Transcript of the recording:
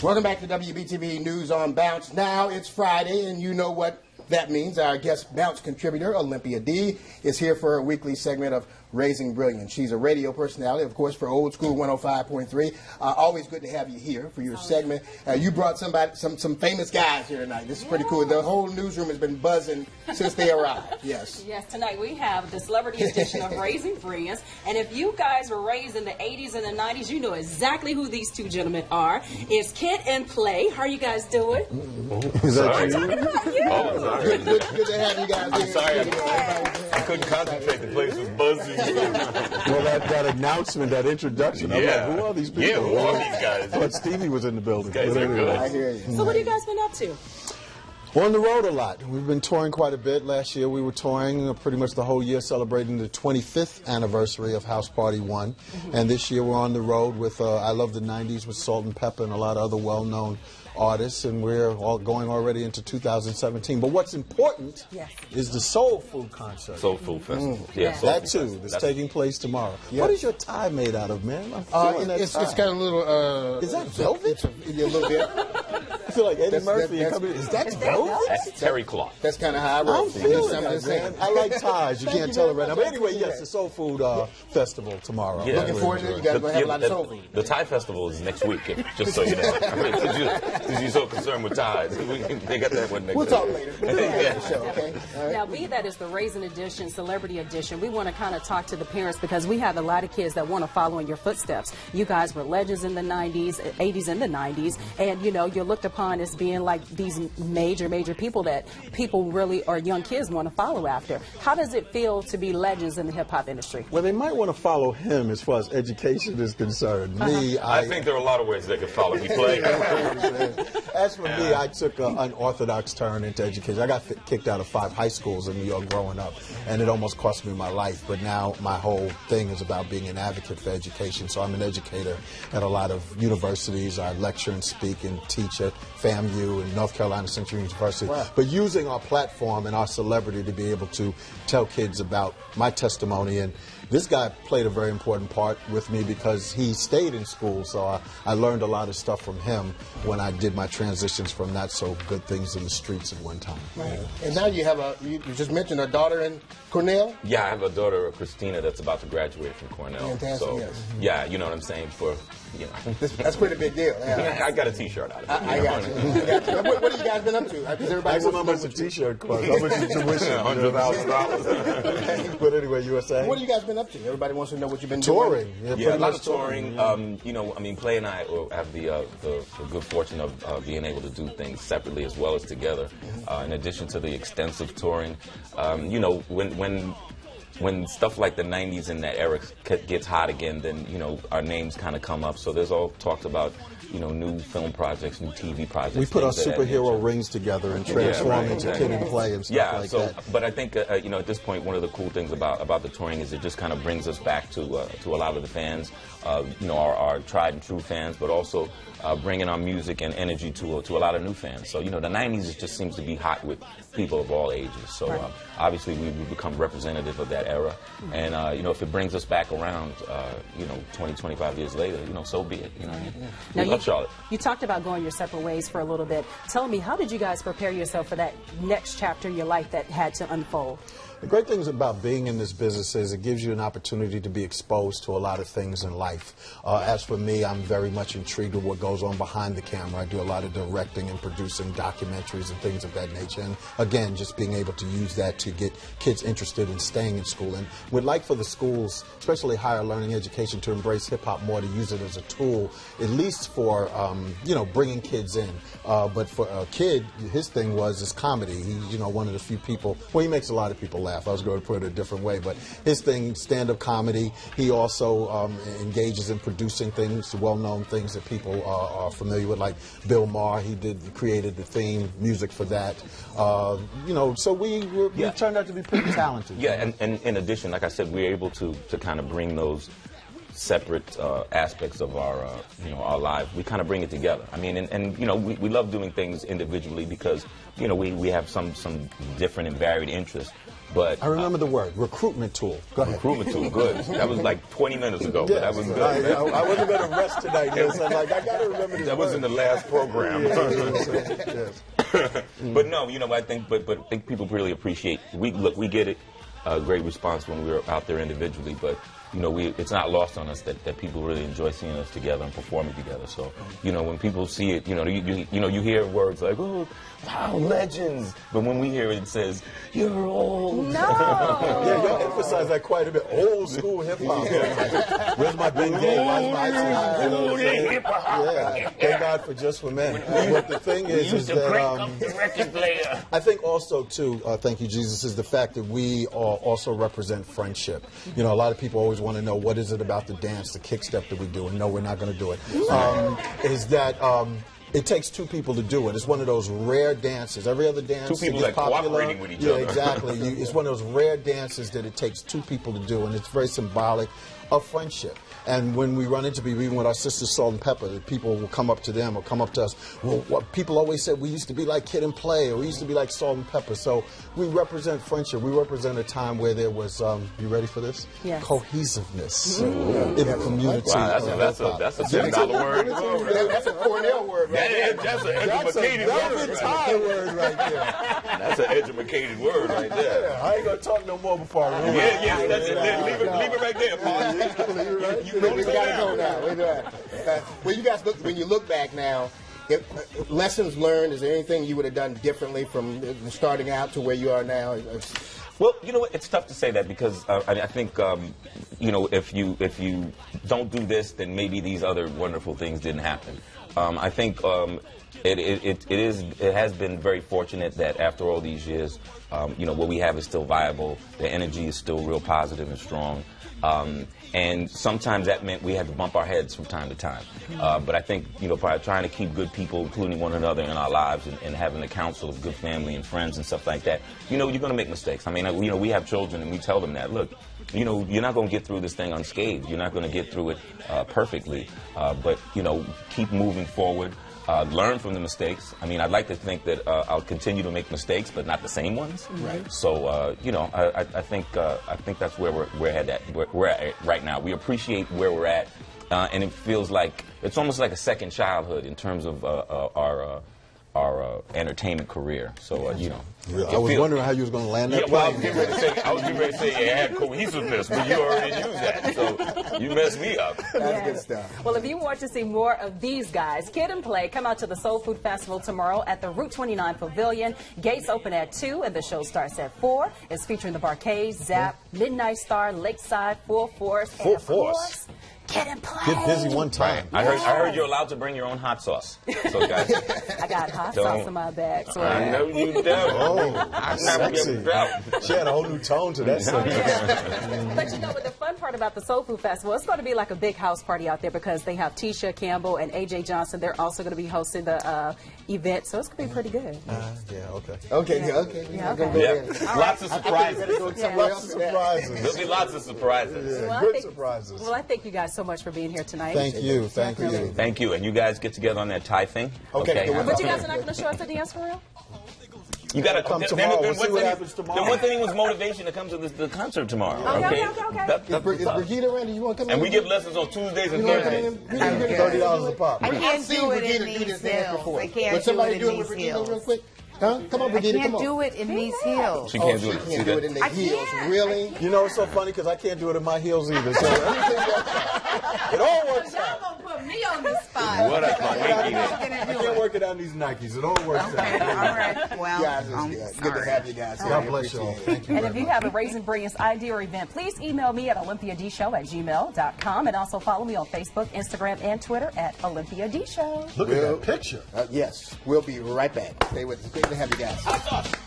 Welcome back to WBTV News on Bounce. Now it's Friday, and you know what that means. Our guest Bounce contributor, Olympia D, is here for a weekly segment of Raising Brilliance. She's a radio personality, of course, for Old School 105.3. Always good to have you here for your segment. You brought some famous guys here tonight. This is pretty cool. The whole newsroom has been buzzing since they arrived. Yes. Yes, tonight we have the celebrity edition of Raising Brilliance. And if you guys were raised in the 80s and the 90s, you know exactly who these two gentlemen are. It's Kid and Play. How are you guys doing? Is that I'm talking about you. Oh, sorry. Good to have you guys I'm here. sorry. I couldn't concentrate. The place was buzzing. Well, that announcement, that introduction, I'm like, who are these people? Yeah, who are these guys? I thought Stevie was in the building. Guys are good. I hear you. So what have you guys been up to? On the road a lot. We've been touring quite a bit. Last year we were touring pretty much the whole year, celebrating the 25th anniversary of House Party 1. And this year we're on the road with I Love the 90s with Salt and Pepper and a lot of other well-known artists, and we're all going already into 2017. But what's important is the Soul Food concert. Soul Food Festival. Yeah, Soul That Food too. Festival. That's taking place tomorrow. Yes. What is your tie made out of, man? I'm feeling that It's tie. kind of a little. Is that velvet? A little bit. I feel like Eddie Murphy. Is that velvet? That's terry cloth. That's kind of how I roll. I'm feeling that, man. I like ties. You can't tell it right now. But anyway, yes, the Soul Food Festival tomorrow. Yeah. Looking forward to it. You guys gonna have a lot of soul food. The Thai Festival is next week, just so you know. Because you're so concerned with ties. They got that one next We'll week. talk later. We'll talk after the show, okay? All right. Now, that is the Raising Edition, Celebrity Edition. We want to kind of talk to the parents because we have a lot of kids that want to follow in your footsteps. You guys were legends in the 90s, 80s and the 90s, and, you know, you're looked upon as being like these major people that people really, or young kids, want to follow after. How does it feel to be legends in the hip-hop industry? Well, they might want to follow him as far as education is concerned. Me, I think there are a lot of ways they could follow me play. As for me, I took an unorthodox turn into education. I got kicked out of 5 high schools in New York growing up, and it almost cost me my life. But now my whole thing is about being an advocate for education. So I'm an educator at a lot of universities. I lecture and speak and teach at FAMU and North Carolina Central University. Wow. But using our platform and our celebrity to be able to tell kids about my testimony. And this guy played a very important part with me because he stayed in school, so I learned a lot of stuff from him when I did my transitions from not so good things in the streets at one time. Right. And now you have you just mentioned a daughter in Cornell? Yeah, I have a daughter, Christina, that's about to graduate from Cornell. Fantastic, so, yes. yeah, you know what I'm saying? That's quite a big deal. Yeah. I got a T-shirt out of it. I got you. What have you guys been up to? Has everybody Maximum how much the T-shirt cost. How much is tuition? $100,000. But anyway, you were saying? What have you guys been up to? Everybody wants to know what you've been Touring. doing. Yeah, a lot of touring. You know, I mean, Play and I have the good fortune of being able to do things separately as well as together. In addition to the extensive touring, you know, when stuff like the 90s and that era gets hot again, then, you know, our names kind of come up. So there's all talks about, you know, new film projects, new TV projects. We put our things of that superhero nature. rings together and transform into Kid and Play and stuff like that. But I think, you know, at this point, one of the cool things about the touring is it just kind of brings us back to a lot of the fans, you know, our tried and true fans, but also bringing our music and energy to a lot of new fans. So, you know, the 90s just seems to be hot with people of all ages. So obviously we've become representative of that era. And, you know, if it brings us back around, you know, 20, 25 years later, you know, so be it. You know what I mean? Now, We love Charlotte. You talked about going your separate ways for a little bit. Tell me, how did you guys prepare yourself for that next chapter in your life that had to unfold? The great things about being in this business is it gives you an opportunity to be exposed to a lot of things in life. As for me, I'm very much intrigued with what goes on behind the camera. I do a lot of directing and producing documentaries and things of that nature. And again, just being able to use that to get kids interested in staying in school. And we'd like for the schools, especially higher learning education, to embrace hip-hop more, to use it as a tool, at least for, you know, bringing kids in. But for a kid, his thing was his comedy. He's, you know, one of the few people, well, he makes a lot of people laugh. I was going to put it a different way, but his thing, stand-up comedy. He also engages in producing things, well-known things that people are familiar with, like Bill Maher. He created the theme music for that. You know, so we turned out to be pretty talented. Yeah, and in addition, like I said, we're able to kind of bring those separate aspects of our, you know, our lives. We kind of bring it together. I mean, and you know, we love doing things individually because, you know, we have some different and varied interests. But I remember the word, recruitment tool. Go ahead. recruitment tool, good. That was like 20 minutes ago, but that was good. I wasn't going to rest tonight, so I'm like, I got to remember this That was in the last program. Yes. But no, I think, but I think people really appreciate. We get it, great response when we're out there individually, but it's not lost on us that people really enjoy seeing us together and performing together. So, when people see it, you hear words like, "Oh, wow, legends," but when we hear it, it says, "You're old." No. Yeah, y'all emphasize that quite a bit. Old school hip hop. Where's my Ben Gay? Where's my hip hop? Yeah. Thank God for Just for Men. But the thing is that I think also too, thank you, Jesus, is the fact that we also represent friendship. A lot of people always want to know what is it about the dance, the kick step that we do, and no, we're not going to do it. Is that it takes two people to do it. It's one of those rare dances. Every other dance two people that gets popular, cooperating with each other. Yeah, exactly. It's one of those rare dances that it takes two people to do, and it's very symbolic of friendship. And when we run into people, even with our sisters Salt and Pepper, that people will come up to them or come up to us. Well, what people always said, we used to be like Kid and Play, or we used to be like Salt and Pepper. So we represent friendship. We represent a time where there was, you ready for this? Yes. Cohesiveness in the community. Wow, that's a $10 word. That's a Cornell word, right? That's an educated word. Word right there. That's an educated word right there. Yeah, I ain't gonna talk no more before I move. Yeah, that's it. Leave it right there, Paul. We gotta go now. Well, you guys when you look back now, lessons learned. Is there anything you would have done differently from starting out to where you are now? Well, you know what? It's tough to say that because I think if you don't do this, then maybe these other wonderful things didn't happen. I think it has been very fortunate that after all these years, what we have is still viable. The energy is still real positive and strong. And sometimes that meant we had to bump our heads from time to time. But I think, by trying to keep good people, including one another in our lives, and having a counsel of good family and friends and stuff like that, you're going to make mistakes. I mean, we have children and we tell them that, look, you're not going to get through this thing unscathed. You're not going to get through it perfectly. But, keep moving forward. Learn from the mistakes. I mean, I'd like to think that I'll continue to make mistakes, but not the same ones. Right. So, I think that's where we're at right now. We appreciate where we're at, and it feels like it's almost like a second childhood in terms of our entertainment career. So, I was wondering how you was going to land that well, I plane. was getting ready to say it had cohesiveness, but you already used that, so you messed me up. That's good stuff. Well, if you want to see more of these guys, Kid and Play, come out to the Soul Food Festival tomorrow at the Route 29 Pavilion. Gates open at 2 and the show starts at 4. It's featuring the Barcades, Zap, Midnight Star, Lakeside, Full Force, and of course, Kid and Play. Get busy one time. I heard you're allowed to bring your own hot sauce. So guys, I got hot sauce in my bag. So I know you do. Oh, sexy. She had a whole new tone to that subject. But what the fun part about the Soul Food Festival, it's going to be like a big house party out there because they have Tisha Campbell and AJ Johnson. They're also going to be hosting the event, so it's going to be pretty good. Okay. Lots of surprises. Lots of surprises. There'll be lots of surprises. Good surprises. Well, I thank you guys so much for being here tonight. Thank you. Thank you. And you guys get together on that Thai thing. Okay. But you guys are not going to show us the dance for real? You got to come tomorrow. We'll see what happens tomorrow. The one thing was motivation to come to the concert tomorrow. Okay. Is Brigitte ready? You want to come in? And we give lessons on Tuesdays and Thursdays. $30 a pop. I can't do it in these hills. I can't do it in these hills. Real quick? Huh? Come on, Brigitte, I can't do it in these hills. She can't do She can't do it in the heels. Really? You know, it's so funny because I can't do it in my heels either. So it all works out. Y'all gonna put me on the spot. What a I can't work it out in these Nikes. It all works Okay, all out. right. Well, Good to have you guys. God bless you all. Thank you And very if you much. have a Raising Brilliance idea or event, please email me at olympiadshow@gmail.com and also follow me on Facebook, Instagram, and Twitter at olympiadshow. Look at that picture. Yes, we'll be right back. Stay with us. Great to have you guys.